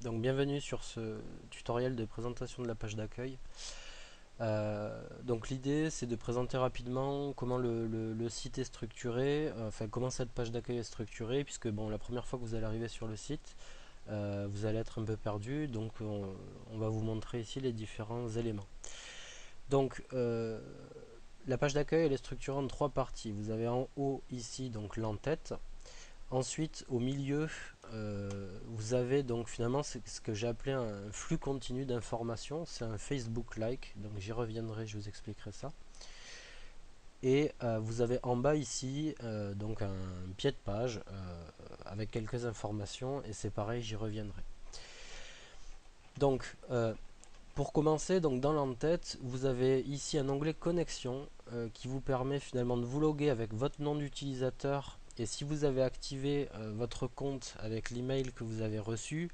Donc bienvenue sur ce tutoriel de présentation de la page d'accueil. Donc l'idée c'est de présenter rapidement comment le site est structuré, enfin comment cette page d'accueil est structurée, puisque bon, la première fois que vous allez arriver sur le site, vous allez être un peu perdu, donc on va vous montrer ici les différents éléments. Donc la page d'accueil elle est structurée en trois parties. Vous avez en haut ici donc l'entête. Ensuite, au milieu, vous avez donc finalement ce que j'ai appelé un flux continu d'informations. C'est un Facebook-like, donc j'y reviendrai, je vous expliquerai ça. Et vous avez en bas ici donc un pied de page avec quelques informations, et c'est pareil, j'y reviendrai. Donc, pour commencer, donc dans l'entête, vous avez ici un onglet connexion qui vous permet finalement de vous loguer avec votre nom d'utilisateur. Et si vous avez activé votre compte avec l'email que vous avez reçu,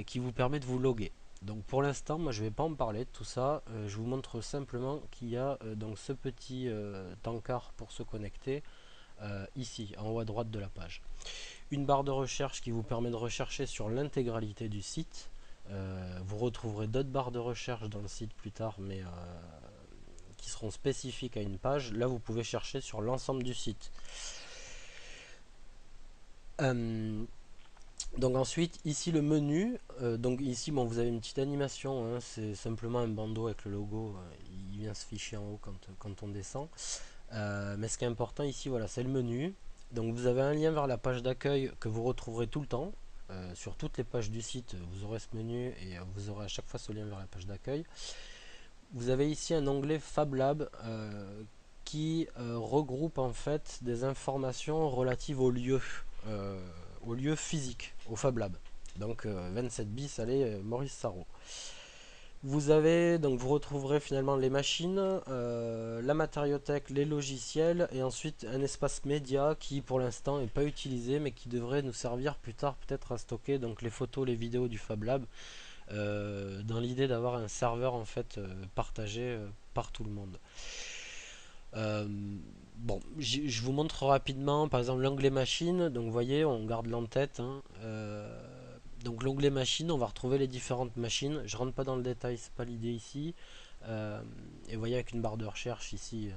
qui vous permet de vous loguer. Donc pour l'instant, moi je ne vais pas en parler de tout ça. Je vous montre simplement qu'il y a donc ce petit encart pour se connecter ici, en haut à droite de la page. Une barre de recherche qui vous permet de rechercher sur l'intégralité du site. Vous retrouverez d'autres barres de recherche dans le site plus tard, mais qui seront spécifiques à une page. Là, vous pouvez chercher sur l'ensemble du site. Donc ensuite, ici le menu. Donc ici, bon, vous avez une petite animation. Hein, c'est simplement un bandeau avec le logo. Il vient se ficher en haut quand on descend. Mais ce qui est important ici, voilà, c'est le menu. Donc vous avez un lien vers la page d'accueil que vous retrouverez tout le temps. Sur toutes les pages du site, vous aurez ce menu et vous aurez à chaque fois ce lien vers la page d'accueil. Vous avez ici un onglet Fab Lab qui regroupe en fait des informations relatives au lieu physique, au Fab Lab. Donc 27 bis, allez, Maurice Sarraud. Vous retrouverez finalement les machines, la matériothèque, les logiciels et ensuite un espace média qui pour l'instant n'est pas utilisé mais qui devrait nous servir plus tard peut-être à stocker donc les photos, les vidéos du Fab Lab dans l'idée d'avoir un serveur en fait partagé par tout le monde. Euh, bon, je vous montre rapidement par exemple l'onglet machine. Donc vous voyez, on garde l'en-tête. Hein, donc l'onglet machine, on va retrouver les différentes machines. Je rentre pas dans le détail, c'est pas l'idée ici. Et vous voyez avec une barre de recherche ici.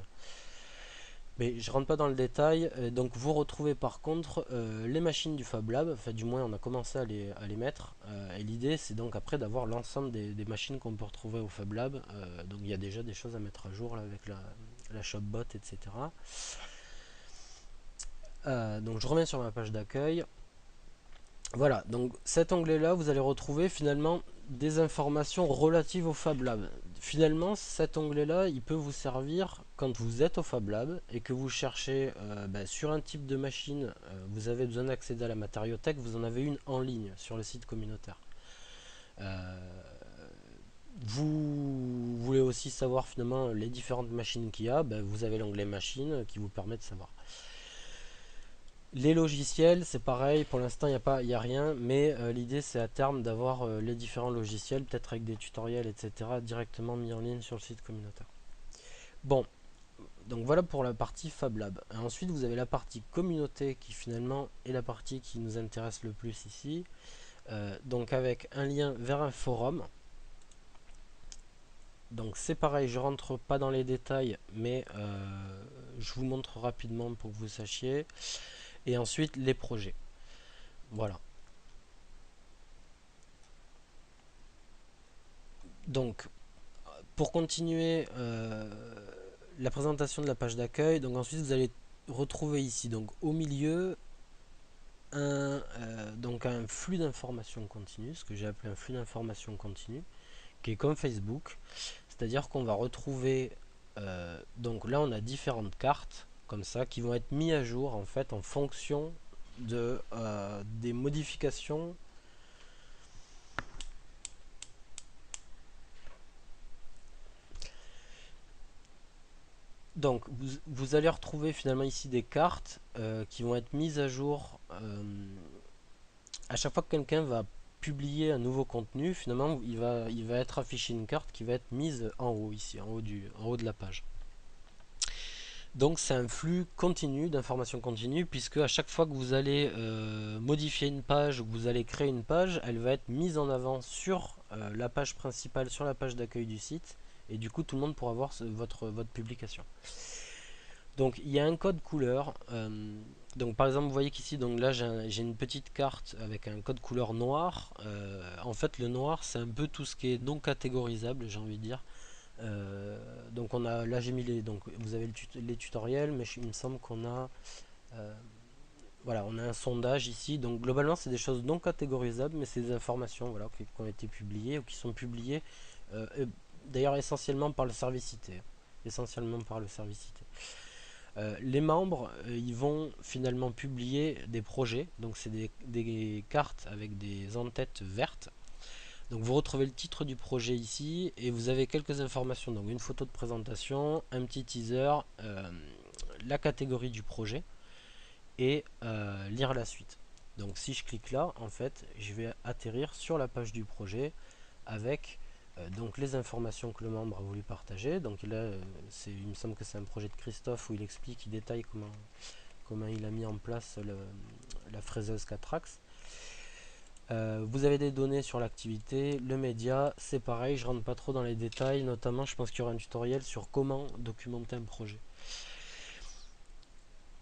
Mais je rentre pas dans le détail. Donc vous retrouvez par contre les machines du Fab Lab. Enfin du moins on a commencé à les mettre. Et l'idée c'est donc après d'avoir l'ensemble des machines qu'on peut retrouver au Fab Lab. Donc il y a déjà des choses à mettre à jour là, avec la shopbot, etc. Donc je reviens sur ma page d'accueil. Voilà, donc cet onglet-là, vous allez retrouver finalement des informations relatives au Fab Lab. Finalement, cet onglet-là, il peut vous servir quand vous êtes au Fab Lab et que vous cherchez sur un type de machine, vous avez besoin d'accéder à la matériothèque, vous en avez une en ligne sur le site communautaire. Vous voulez aussi savoir finalement les différentes machines qu'il y a, vous avez l'onglet machine qui vous permet de savoir. Les logiciels, c'est pareil, pour l'instant il n'y a rien, mais l'idée c'est à terme d'avoir les différents logiciels, peut-être avec des tutoriels, etc., directement mis en ligne sur le site communautaire. Bon, donc voilà pour la partie Fab Lab. Et ensuite vous avez la partie communauté qui finalement est la partie qui nous intéresse le plus ici. Donc avec un lien vers un forum. Donc c'est pareil, je rentre pas dans les détails, mais je vous montre rapidement pour que vous sachiez. Et ensuite les projets. Voilà. Donc pour continuer la présentation de la page d'accueil, donc ensuite vous allez retrouver ici donc au milieu donc un flux d'informations continue, ce que j'ai appelé un flux d'informations continue, qui est comme Facebook, c'est-à-dire qu'on va retrouver donc là on a différentes cartes comme ça qui vont être mises à jour en fait en fonction des modifications. Donc vous allez retrouver finalement ici des cartes qui vont être mises à jour à chaque fois que quelqu'un va publier un nouveau contenu. Finalement il va être affiché une carte qui va être mise en haut ici, en haut de la page. Donc c'est un flux continu d'informations continues puisque à chaque fois que vous allez modifier une page ou que vous allez créer une page, elle va être mise en avant sur la page principale, sur la page d'accueil du site et du coup tout le monde pourra voir votre publication. Donc il y a un code couleur. Donc par exemple vous voyez qu'ici donc là j'ai une petite carte avec un code couleur noir. En fait le noir c'est un peu tout ce qui est non catégorisable, j'ai envie de dire. Donc on a là j'ai mis les donc vous avez les tutoriels, mais il me semble qu'on a voilà, on a un sondage ici. Donc globalement c'est des choses non catégorisables, mais c'est des informations voilà qui ont été publiées ou qui sont publiées d'ailleurs essentiellement par le service IT, essentiellement par le service IT. Les membres, ils vont finalement publier des projets, donc c'est des cartes avec des en-têtes vertes. Donc vous retrouvez le titre du projet ici et vous avez quelques informations, donc une photo de présentation, un petit teaser, la catégorie du projet et lire la suite. Donc si je clique là, en fait, je vais atterrir sur la page du projet avec donc les informations que le membre a voulu partager. Donc là, il me semble que c'est un projet de Christophe où il explique, il détaille comment il a mis en place la fraiseuse Catrax. Vous avez des données sur l'activité, le média, c'est pareil, je rentre pas trop dans les détails, notamment je pense qu'il y aura un tutoriel sur comment documenter un projet.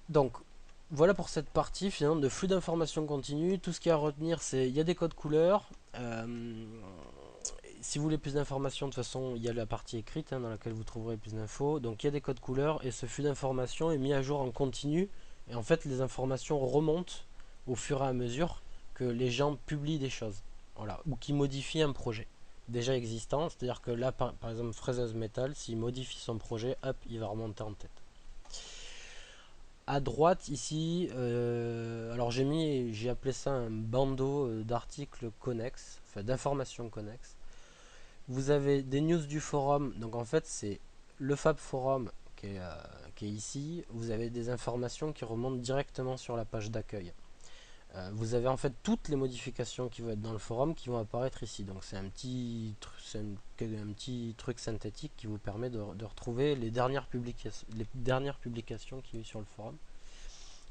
Donc voilà pour cette partie finalement de flux d'informations continue. Tout ce qu'il y a à retenir, c'est il y a des codes couleurs. Si vous voulez plus d'informations, de toute façon, il y a la partie écrite dans laquelle vous trouverez plus d'infos. Donc il y a des codes couleurs et ce flux d'informations est mis à jour en continu. Et en fait, les informations remontent au fur et à mesure que les gens publient des choses. Voilà, ou qui modifient un projet déjà existant. C'est-à-dire que là, par exemple, Fraiseuse Metal, s'il modifie son projet, hop, il va remonter en tête. À droite ici, alors j'ai appelé ça un bandeau d'articles connexes, enfin d'informations connexes. Vous avez des news du forum, donc en fait c'est le Fab Forum qui est ici. Vous avez des informations qui remontent directement sur la page d'accueil. Vous avez en fait toutes les modifications qui vont être dans le forum qui vont apparaître ici. Donc c'est un petit truc synthétique qui vous permet de retrouver les dernières publications qu'il y a eu sur le forum.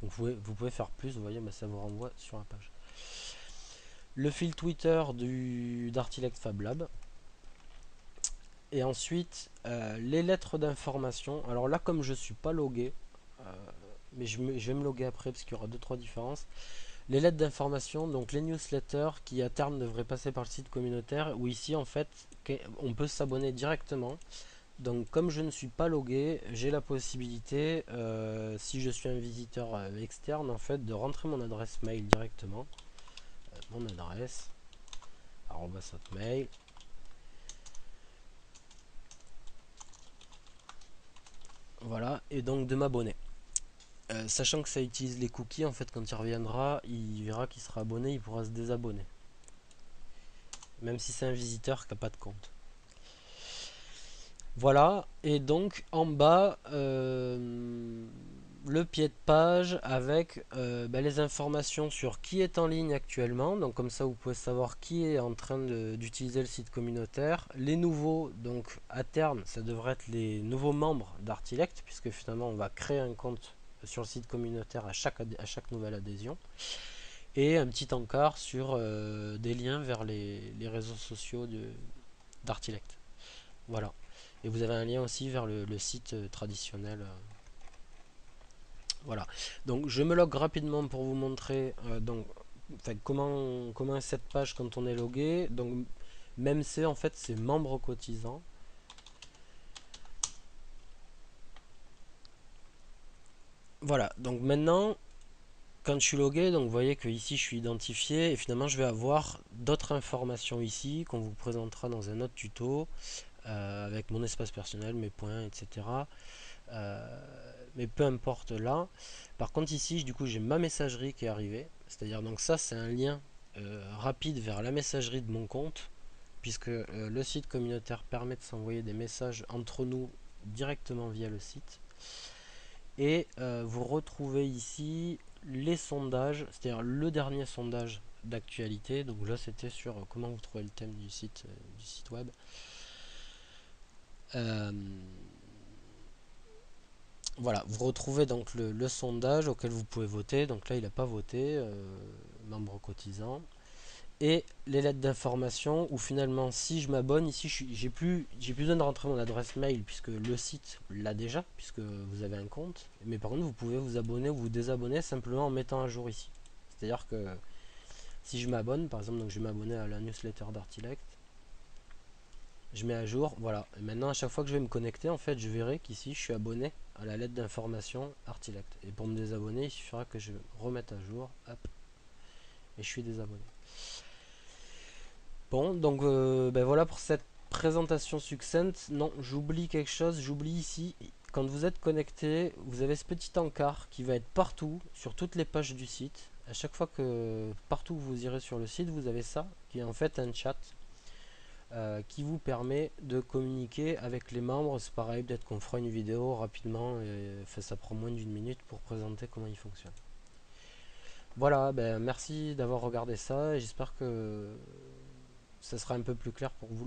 Donc vous pouvez faire plus, vous voyez, mais ça vous renvoie sur la page. Le fil Twitter d'Artilect Fab Lab. Et ensuite, les lettres d'information. Alors là, comme je ne suis pas logué, mais je vais me loguer après parce qu'il y aura 2-3 différences. Les lettres d'information, donc les newsletters qui à terme devraient passer par le site communautaire, où ici en fait on peut s'abonner directement. Donc comme je ne suis pas logué, j'ai la possibilité, si je suis un visiteur externe, en fait, de rentrer mon adresse mail directement. Mon adresse, @hotmail. Voilà, et donc de m'abonner. Sachant que ça utilise les cookies, en fait, quand il reviendra, il verra qu'il sera abonné, il pourra se désabonner. Même si c'est un visiteur qui n'a pas de compte. Voilà, et donc en bas, le pied de page avec les informations sur qui est en ligne actuellement. Donc comme ça, vous pouvez savoir qui est en train d'utiliser le site communautaire. Les nouveaux, donc à terme, ça devrait être les nouveaux membres d'Artilect, puisque finalement, on va créer un compte sur le site communautaire à chaque nouvelle adhésion. Et un petit encart sur des liens vers les réseaux sociaux d'Artilect. Voilà. Et vous avez un lien aussi vers le site traditionnel. Voilà. Donc je me log rapidement pour vous montrer comment est cette page quand on est logué. Donc même c'est en fait c'est membres cotisants. Voilà. Donc maintenant quand je suis logué, donc vous voyez que ici je suis identifié et finalement je vais avoir d'autres informations ici qu'on vous présentera dans un autre tuto avec mon espace personnel, mes points, etc. Mais peu importe là. Par contre ici, du coup, j'ai ma messagerie qui est arrivée. C'est-à-dire donc ça, c'est un lien rapide vers la messagerie de mon compte, puisque le site communautaire permet de s'envoyer des messages entre nous directement via le site. Et vous retrouvez ici les sondages, c'est-à-dire le dernier sondage d'actualité. Donc là, c'était sur comment vous trouvez le thème du site web. Voilà, vous retrouvez donc le sondage auquel vous pouvez voter. Donc là, il n'a pas voté, membre cotisant. Et les lettres d'information où finalement, si je m'abonne, ici, j'ai plus besoin de rentrer mon adresse mail puisque le site l'a déjà, puisque vous avez un compte. Mais par contre, vous pouvez vous abonner ou vous désabonner simplement en mettant à jour ici. C'est-à-dire que si je m'abonne, par exemple, donc je vais m'abonner à la newsletter d'Artilect, je mets à jour, voilà. Et maintenant, à chaque fois que je vais me connecter, en fait, je verrai qu'ici, je suis abonné à la lettre d'information Artilect. Et pour me désabonner, il suffira que je remette à jour, hop, et je suis désabonné. Bon, donc ben voilà pour cette présentation succincte. Non, j'oublie quelque chose, j'oublie ici. Quand vous êtes connecté, vous avez ce petit encart qui va être partout, sur toutes les pages du site. À chaque fois que partout où vous irez sur le site, vous avez ça, qui est en fait un chat qui vous permet de communiquer avec les membres. C'est pareil, peut-être qu'on fera une vidéo rapidement, et, enfin, ça prend moins d'une minute pour présenter comment il fonctionne. Voilà, ben, merci d'avoir regardé ça et j'espère que ça sera un peu plus clair pour vous